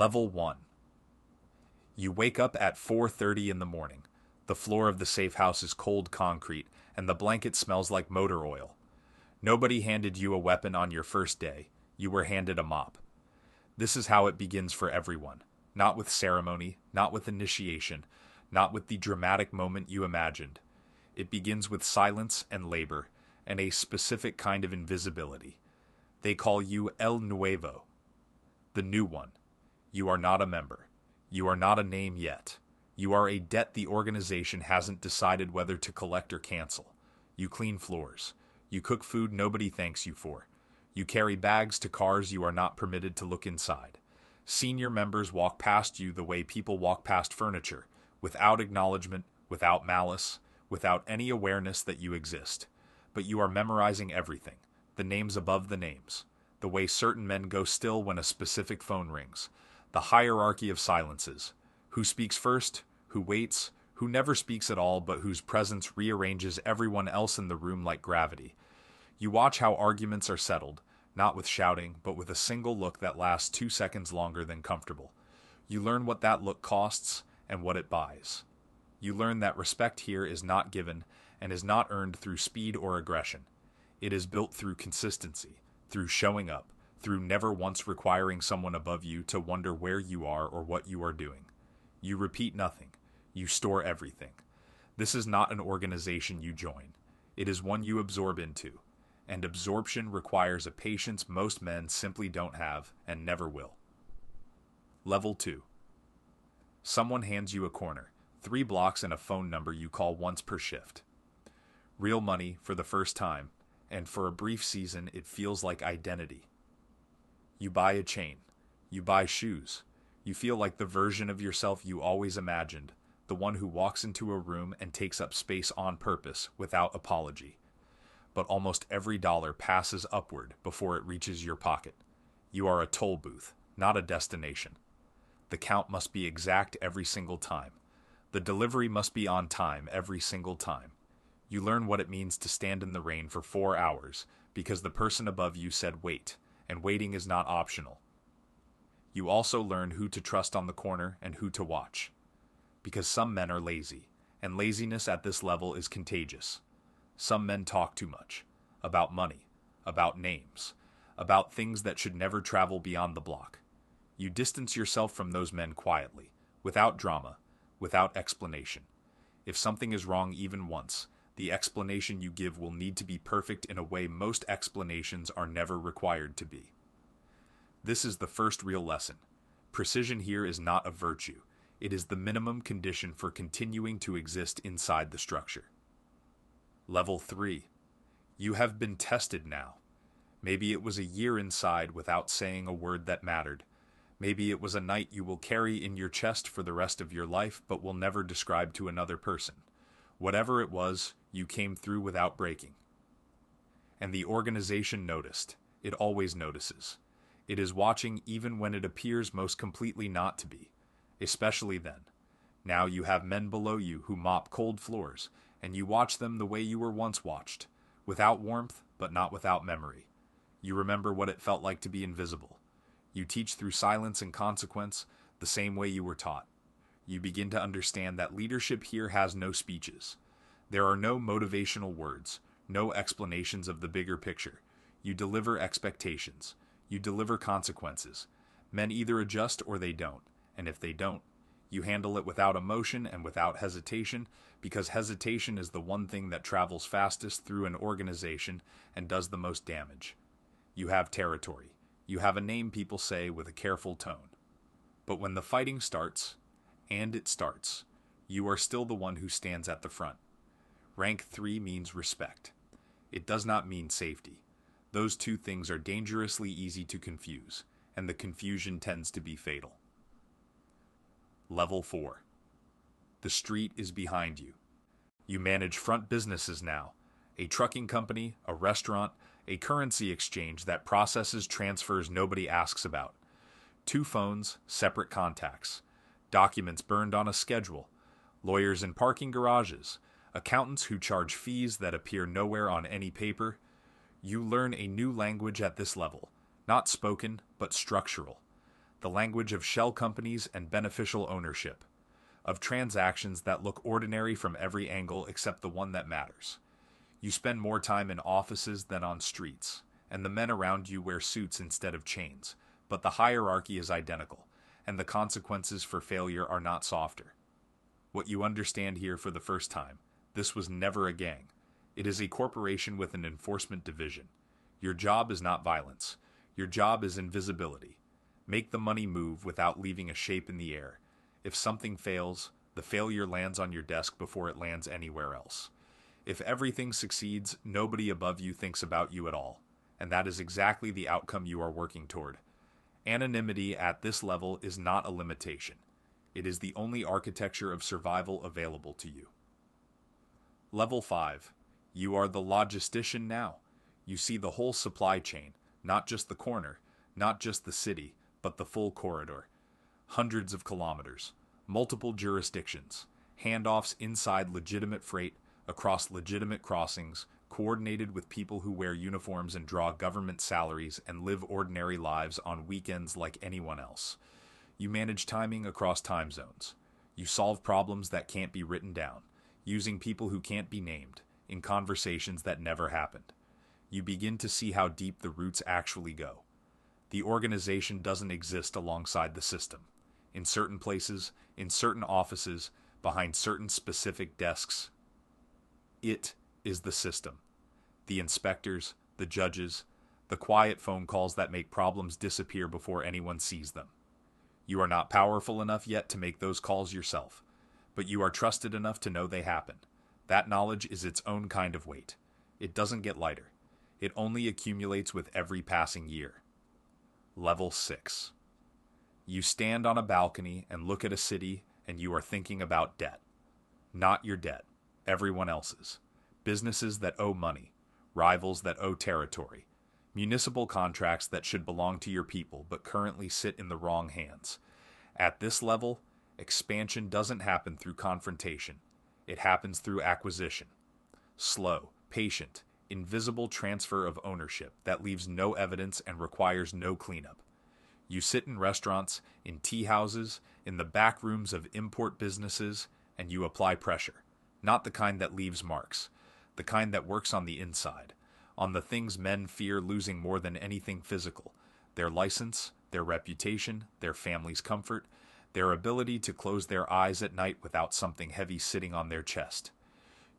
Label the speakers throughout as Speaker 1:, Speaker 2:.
Speaker 1: Level 1. You wake up at 4:30 in the morning. The floor of the safe house is cold concrete, and the blanket smells like motor oil. Nobody handed you a weapon on your first day. You were handed a mop. This is how it begins for everyone. Not with ceremony, not with initiation, not with the dramatic moment you imagined. It begins with silence and labor, and a specific kind of invisibility. They call you El Nuevo, the new one. You are not a member. You are not a name yet. You are a debt the organization hasn't decided whether to collect or cancel. You clean floors. You cook food nobody thanks you for. You carry bags to cars you are not permitted to look inside. Senior members walk past you the way people walk past furniture, without acknowledgement, without malice, without any awareness that you exist. But you are memorizing everything, the names above the names, the way certain men go still when a specific phone rings, the hierarchy of silences, who speaks first, who waits, who never speaks at all but whose presence rearranges everyone else in the room like gravity. You watch how arguments are settled, not with shouting, but with a single look that lasts 2 seconds longer than comfortable. You learn what that look costs and what it buys. You learn that respect here is not given and is not earned through speed or aggression. It is built through consistency, through showing up, through never once requiring someone above you to wonder where you are or what you are doing. You repeat nothing. You store everything. This is not an organization you join. It is one you absorb into. And absorption requires a patience most men simply don't have and never will. Level 2. Someone hands you a corner, 3 blocks and a phone number you call once per shift. Real money for the first time, and for a brief season it feels like identity. You buy a chain. You buy shoes. You feel like the version of yourself you always imagined, the one who walks into a room and takes up space on purpose, without apology. But almost every dollar passes upward before it reaches your pocket. You are a toll booth, not a destination. The count must be exact every single time. The delivery must be on time every single time. You learn what it means to stand in the rain for 4 hours because the person above you said wait, and waiting is not optional. You also learn who to trust on the corner and who to watch. Because some men are lazy, and laziness at this level is contagious. Some men talk too much. About money, about names, about things that should never travel beyond the block. You distance yourself from those men quietly, without drama, without explanation. If something is wrong even once, the explanation you give will need to be perfect in a way most explanations are never required to be. This is the first real lesson. Precision here is not a virtue. It is the minimum condition for continuing to exist inside the structure. Level 3. You have been tested now. Maybe it was a year inside without saying a word that mattered. Maybe it was a night you will carry in your chest for the rest of your life but will never describe to another person. Whatever it was, you came through without breaking. And the organization noticed. It always notices. It is watching even when it appears most completely not to be. Especially then. Now you have men below you who mop cold floors, and you watch them the way you were once watched, without warmth, but not without memory. You remember what it felt like to be invisible. You teach through silence and consequence, the same way you were taught. You begin to understand that leadership here has no speeches. There are no motivational words, no explanations of the bigger picture. You deliver expectations. You deliver consequences. Men either adjust or they don't, and if they don't, you handle it without emotion and without hesitation, because hesitation is the one thing that travels fastest through an organization and does the most damage. You have territory. You have a name people say with a careful tone. But when the fighting starts, and it starts, you are still the one who stands at the front. Rank 3 means respect. It does not mean safety. Those two things are dangerously easy to confuse, and the confusion tends to be fatal. Level 4. The street is behind you. You manage front businesses now. A trucking company, a restaurant, a currency exchange that processes transfers nobody asks about. 2 phones, separate contacts. Documents burned on a schedule. Lawyers in parking garages. Accountants who charge fees that appear nowhere on any paper. You learn a new language at this level. Not spoken, but structural. The language of shell companies and beneficial ownership. Of transactions that look ordinary from every angle except the one that matters. You spend more time in offices than on streets, and the men around you wear suits instead of chains, but the hierarchy is identical, and the consequences for failure are not softer. What you understand here for the first time, this was never a gang. It is a corporation with an enforcement division. Your job is not violence. Your job is invisibility. Make the money move without leaving a shape in the air. If something fails, the failure lands on your desk before it lands anywhere else. If everything succeeds, nobody above you thinks about you at all. And that is exactly the outcome you are working toward. Anonymity at this level is not a limitation. It is the only architecture of survival available to you. Level 5. You are the logistician now. You see the whole supply chain, not just the corner, not just the city, but the full corridor. Hundreds of kilometers, multiple jurisdictions, handoffs inside legitimate freight, across legitimate crossings, coordinated with people who wear uniforms and draw government salaries and live ordinary lives on weekends like anyone else. You manage timing across time zones. You solve problems that can't be written down, using people who can't be named, in conversations that never happened. You begin to see how deep the roots actually go. The organization doesn't exist alongside the system. In certain places, in certain offices, behind certain specific desks, it is the system. The inspectors, the judges, the quiet phone calls that make problems disappear before anyone sees them. You are not powerful enough yet to make those calls yourself, but you are trusted enough to know they happen. That knowledge is its own kind of weight. It doesn't get lighter. It only accumulates with every passing year. Level 6. You stand on a balcony and look at a city and you are thinking about debt. Not your debt, everyone else's. Businesses that owe money, rivals that owe territory, municipal contracts that should belong to your people but currently sit in the wrong hands. At this level, expansion doesn't happen through confrontation. It happens through acquisition. Slow, patient, invisible transfer of ownership that leaves no evidence and requires no cleanup. You sit in restaurants, in tea houses, in the back rooms of import businesses, and you apply pressure. Not the kind that leaves marks, the kind that works on the inside, on the things men fear losing more than anything physical: their license, their reputation, their family's comfort, their ability to close their eyes at night without something heavy sitting on their chest.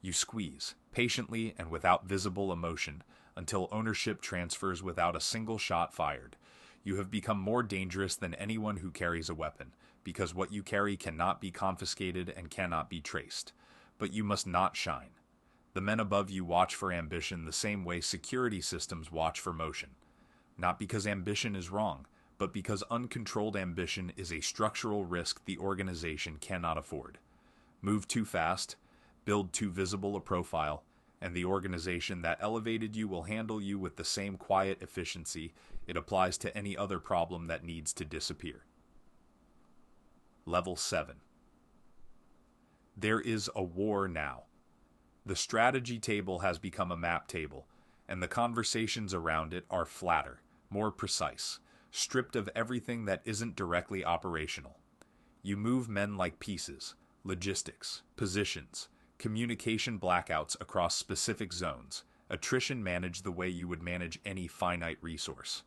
Speaker 1: You squeeze, patiently and without visible emotion, until ownership transfers without a single shot fired. You have become more dangerous than anyone who carries a weapon, because what you carry cannot be confiscated and cannot be traced. But you must not shine. The men above you watch for ambition the same way security systems watch for motion. Not because ambition is wrong, but because uncontrolled ambition is a structural risk the organization cannot afford. Move too fast, build too visible a profile, and the organization that elevated you will handle you with the same quiet efficiency it applies to any other problem that needs to disappear. Level 7. There is a war now. The strategy table has become a map table, and the conversations around it are flatter, more precise, stripped of everything that isn't directly operational. You move men like pieces, logistics, positions, communication blackouts across specific zones, attrition managed the way you would manage any finite resource.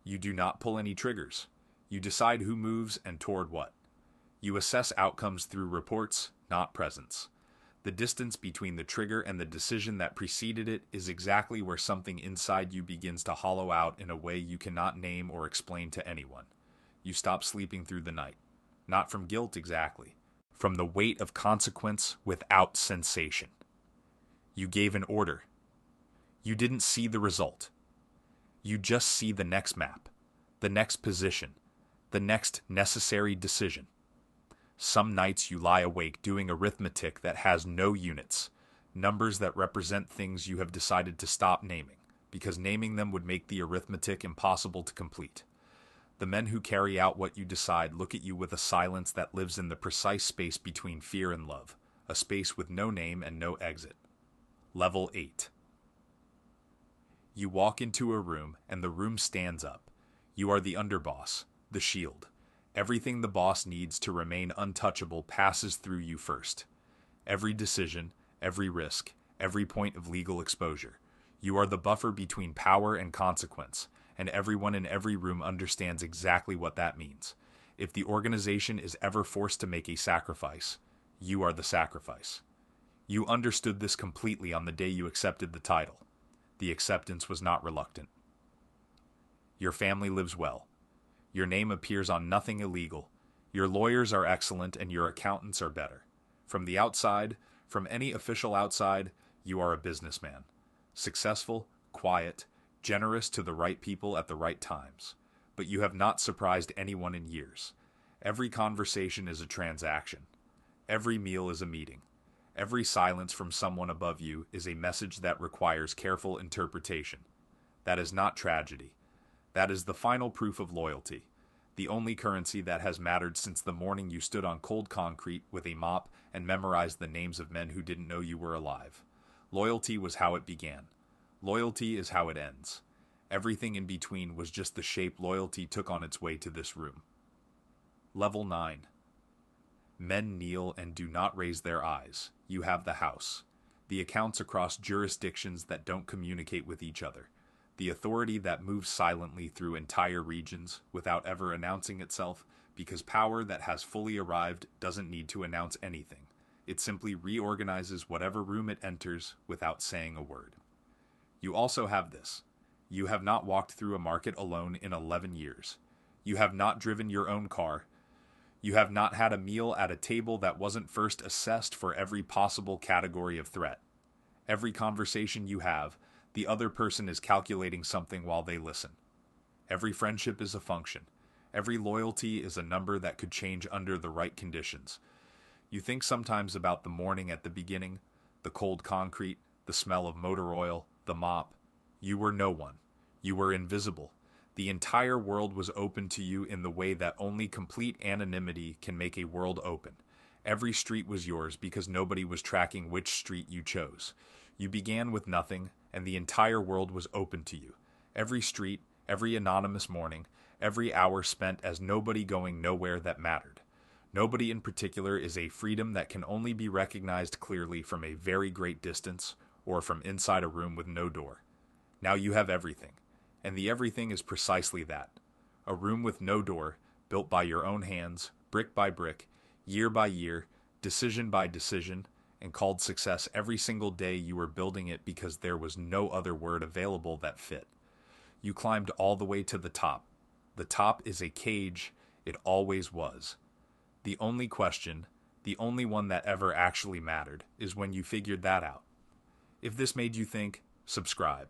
Speaker 1: You do not pull any triggers. You decide who moves and toward what. You assess outcomes through reports, not presence. The distance between the trigger and the decision that preceded it is exactly where something inside you begins to hollow out in a way you cannot name or explain to anyone. You stop sleeping through the night. Not from guilt exactly. From the weight of consequence without sensation. You gave an order. You didn't see the result. You just see the next map, the next position, the next necessary decision. Some nights you lie awake doing arithmetic that has no units, numbers that represent things you have decided to stop naming, because naming them would make the arithmetic impossible to complete. The men who carry out what you decide look at you with a silence that lives in the precise space between fear and love, a space with no name and no exit. Level 8. You walk into a room and the room stands up. You are the underboss, the shield. Everything the boss needs to remain untouchable passes through you first. Every decision, every risk, every point of legal exposure. You are the buffer between power and consequence, and everyone in every room understands exactly what that means. If the organization is ever forced to make a sacrifice, you are the sacrifice. You understood this completely on the day you accepted the title. The acceptance was not reluctant. Your family lives well. Your name appears on nothing illegal. Your lawyers are excellent and your accountants are better. From the outside, from any official outside, you are a businessman. Successful, quiet, generous to the right people at the right times. But you have not surprised anyone in years. Every conversation is a transaction. Every meal is a meeting. Every silence from someone above you is a message that requires careful interpretation. That is not tragedy. That is the final proof of loyalty. The only currency that has mattered since the morning you stood on cold concrete with a mop and memorized the names of men who didn't know you were alive. Loyalty was how it began. Loyalty is how it ends. Everything in between was just the shape loyalty took on its way to this room. Level 9. Men kneel and do not raise their eyes. You have the house. The accounts across jurisdictions that don't communicate with each other. The authority that moves silently through entire regions without ever announcing itself, because power that has fully arrived doesn't need to announce anything. It simply reorganizes whatever room it enters without saying a word. You also have this. You have not walked through a market alone in 11 years. You have not driven your own car. You have not had a meal at a table that wasn't first assessed for every possible category of threat. Every conversation you have, the other person is calculating something while they listen. Every friendship is a function. Every loyalty is a number that could change under the right conditions. You think sometimes about the morning at the beginning, the cold concrete, the smell of motor oil, the mop. You were no one. You were invisible. The entire world was open to you in the way that only complete anonymity can make a world open. Every street was yours because nobody was tracking which street you chose. You began with nothing, and the entire world was open to you. Every street, every anonymous morning, every hour spent as nobody going nowhere that mattered. Nobody in particular is a freedom that can only be recognized clearly from a very great distance or from inside a room with no door. Now you have everything, and the everything is precisely that. A room with no door, built by your own hands, brick by brick, year by year, decision by decision, and called success every single day you were building it because there was no other word available that fit. You climbed all the way to the top. The top is a cage. It always was. The only question, the only one that ever actually mattered, is when you figured that out. If this made you think, subscribe.